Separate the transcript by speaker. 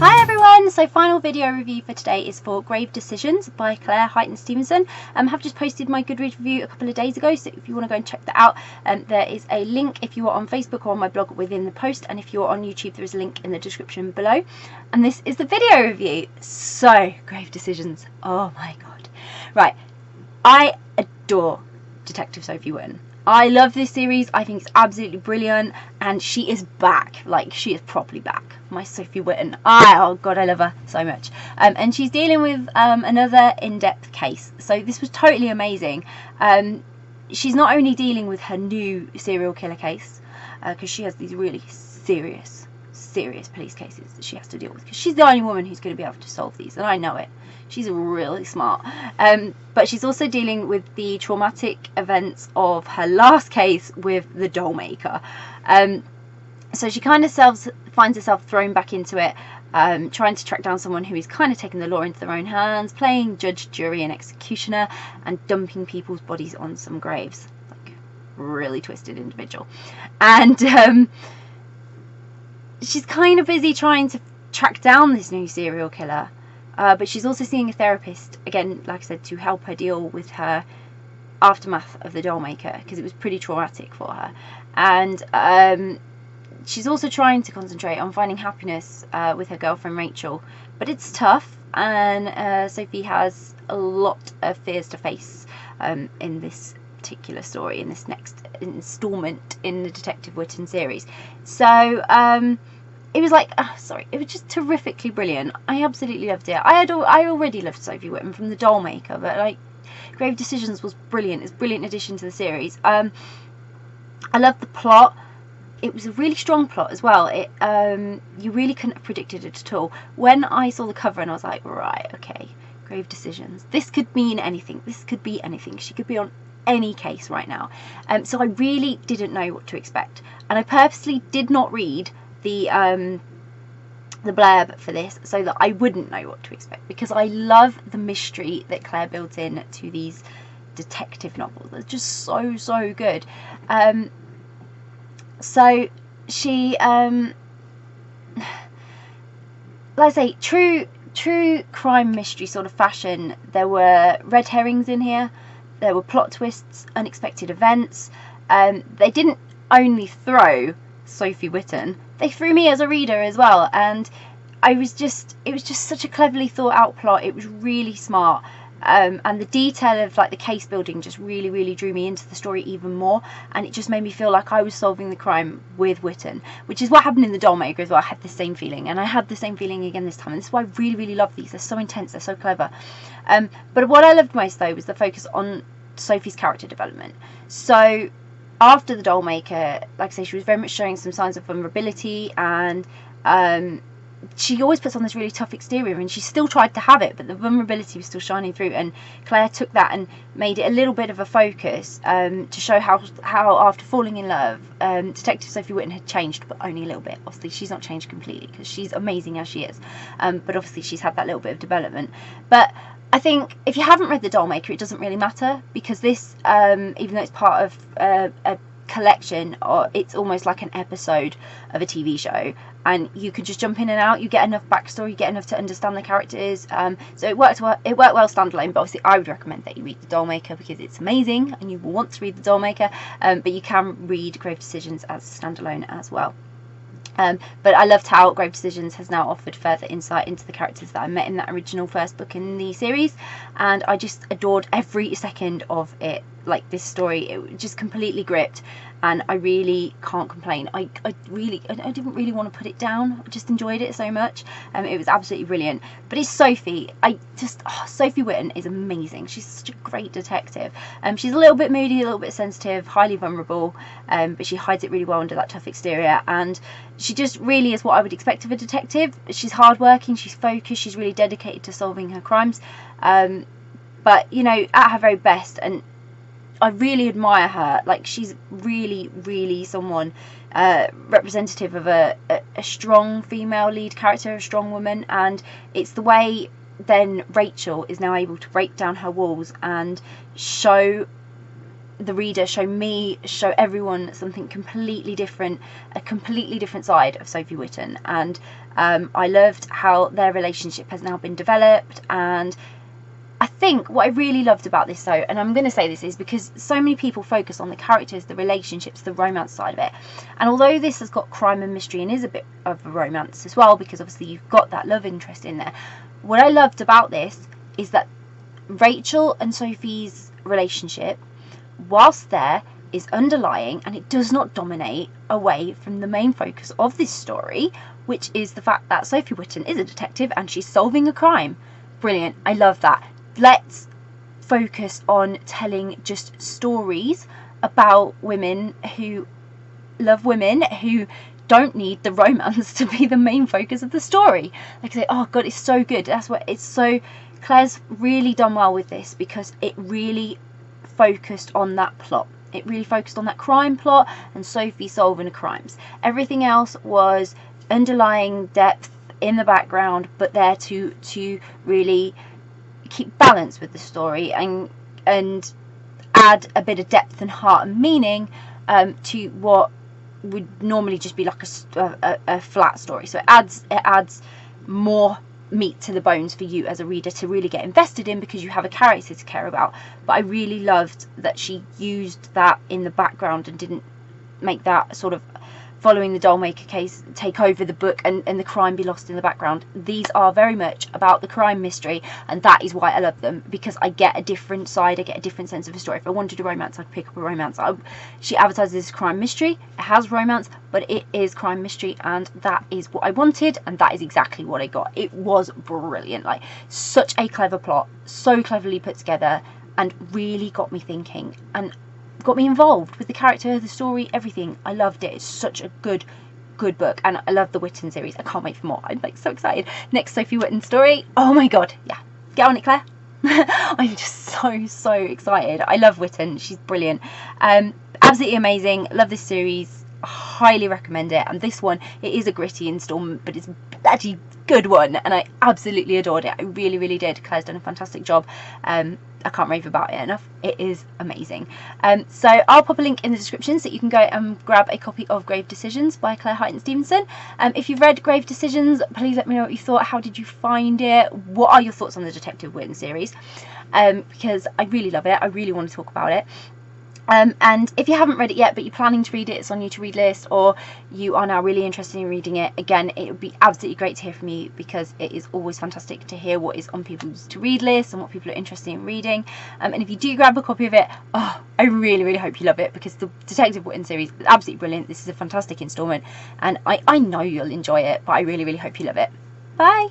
Speaker 1: Hi everyone! So final video review for today is for Grave Decisions by Highton Stevenson. I have just posted my Goodreads review a couple of days ago, so if you want to go and check that out, there is a link if you are on Facebook or on my blog within the post, and if you are on YouTube there is a link in the description below. And this is the video review. So, Grave Decisions, oh my god. Right, I adore Detective Sophie Whitten. I love this series. I think it's absolutely brilliant, and she is back. Like, she is properly back. My Sophie Whitten. Oh god, I love her so much. And she's dealing with another in-depth case. So this was totally amazing. She's not only dealing with her new serial killer case, because she has these really serious police cases that she has to deal with, because she's the only woman who's going to be able to solve these, and I know it. She's really smart. But she's also dealing with the traumatic events of her last case with the doll maker. So she kind of finds herself thrown back into it, trying to track down someone who is kind of taking the law into their own hands, playing judge, jury and executioner, and dumping people's bodies on some graves. Like, really twisted individual. And she's kind of busy trying to track down this new serial killer. But she's also seeing a therapist, again, like I said, to help her deal with her aftermath of the doll maker, because it was pretty traumatic for her. And she's also trying to concentrate on finding happiness with her girlfriend Rachel. But it's tough, and Sophie has a lot of fears to face in this particular story, in this next installment in the Detective Whitten series. So, it was like, it was just terrifically brilliant. I absolutely loved it. I already loved Sophie Whitten from the doll maker, but like, Grave Decisions was brilliant. It's a brilliant addition to the series. I loved the plot. It was a really strong plot as well. It you really couldn't have predicted it at all. When I saw the cover and I was like, right, okay, Grave Decisions. This could mean anything. This could be anything. She could be on any case right now. So I really didn't know what to expect, and I purposely did not read the blurb for this so that I wouldn't know what to expect, because I love the mystery that Claire built in to these detective novels. They're just so good. So she like I say, true crime mystery sort of fashion. There were red herrings in here, there were plot twists, unexpected events. They didn't only throw Sophie Whitten, they threw me as a reader as well, and it was just such a cleverly thought out plot. It was really smart, and the detail of like the case building just really drew me into the story even more, and it just made me feel like I was solving the crime with Whitten, which is what happened in the doll maker as well. I had the same feeling, and I had the same feeling again this time, and this is why I really love these. They're so intense, they're so clever. But what I loved most though was the focus on Sophie's character development. So after the doll maker, like I say, she was very much showing some signs of vulnerability, and she always puts on this really tough exterior, and she still tried to have it, but the vulnerability was still shining through, and Claire took that and made it a little bit of a focus to show how after falling in love, Detective Sophie Whitten had changed, but only a little bit. Obviously she's not changed completely, because she's amazing as she is, but obviously she's had that little bit of development. But I think if you haven't read the doll maker, it doesn't really matter, because this, even though it's part of a collection, or it's almost like an episode of a TV show, and you can just jump in and out. You get enough backstory, you get enough to understand the characters. So it worked well standalone, but obviously I would recommend that you read the doll maker, because it's amazing and you will want to read the doll maker, but you can read Grave Decisions as standalone as well. But I loved how Grave Decisions has now offered further insight into the characters that I met in that original first book in the series, and I just adored every second of it. Like, this story, it just completely gripped, and I really can't complain. I didn't really want to put it down. I just enjoyed it so much. It was absolutely brilliant. But it's Sophie. Sophie Whitten is amazing. She's such a great detective. She's a little bit moody, a little bit sensitive, highly vulnerable, but she hides it really well under that tough exterior, and she just really is what I would expect of a detective. She's hardworking, she's focused, she's really dedicated to solving her crimes, but you know, at her very best, and I really admire her. Like, she's really someone representative of a strong female lead character, a strong woman, and it's the way then Rachel is now able to break down her walls and show the reader, show me, show everyone something completely different, a completely different side of Sophie Whitten. And I loved how their relationship has now been developed. And I think what I really loved about this, though, and I'm going to say this, is because so many people focus on the characters, the relationships, the romance side of it. And although this has got crime and mystery and is a bit of a romance as well, because obviously you've got that love interest in there, what I loved about this is that Rachel and Sophie's relationship, whilst there, is underlying, and it does not dominate away from the main focus of this story, which is the fact that Sophie Whitten is a detective and she's solving a crime. Brilliant. I love that. Let's focus on telling just stories about women who love women, who don't need the romance to be the main focus of the story. Like I say, oh god, it's so good. That's what it's so. Claire's really done well with this, because it really focused on that plot. It really focused on that crime plot and Sophie solving the crimes. Everything else was underlying depth in the background, but there to really keep balance with the story and add a bit of depth and heart and meaning to what would normally just be like a flat story. So it adds more meat to the bones for you as a reader to really get invested in, because you have a character to care about. But I really loved that she used that in the background and didn't make that sort of following the Dollmaker case take over the book and the crime be lost in the background. These are very much about the crime mystery, and that is why I love them, because I get a different side, I get a different sense of a story. If I wanted a romance, I'd pick up a romance. She advertises this crime mystery, it has romance, but it is crime mystery, and that is what I wanted, and that is exactly what I got. It was brilliant. Like, such a clever plot, so cleverly put together, and really got me thinking and got me involved with the character, the story, everything. I loved it. It's such a good book, and I love the Whitten series. I can't wait for more. I'm like so excited. Next Sophie Whitten story. Oh my god, yeah, get on it, Claire. I'm just so excited. I love Whitten. She's brilliant. Absolutely amazing. Love this series. Highly recommend it. And this one, it is a gritty installment, but it's a bloody good one, and I absolutely adored it. I really did. Claire's done a fantastic job. I can't rave about it enough. It is amazing. So I'll pop a link in the description so that you can go and grab a copy of Grave Decisions by Claire Highton Stevenson. If you've read Grave Decisions, please let me know what you thought. How did you find it? What are your thoughts on the Detective Whitten series? Because I really love it. I really want to talk about it. And if you haven't read it yet, but you're planning to read it, it's on your to-read list, or you are now really interested in reading it, again, it would be absolutely great to hear from you, because it is always fantastic to hear what is on people's to-read list and what people are interested in reading. And if you do grab a copy of it, oh, I really hope you love it, because the Detective Whitten series is absolutely brilliant. This is a fantastic instalment, and I know you'll enjoy it, but I really hope you love it. Bye!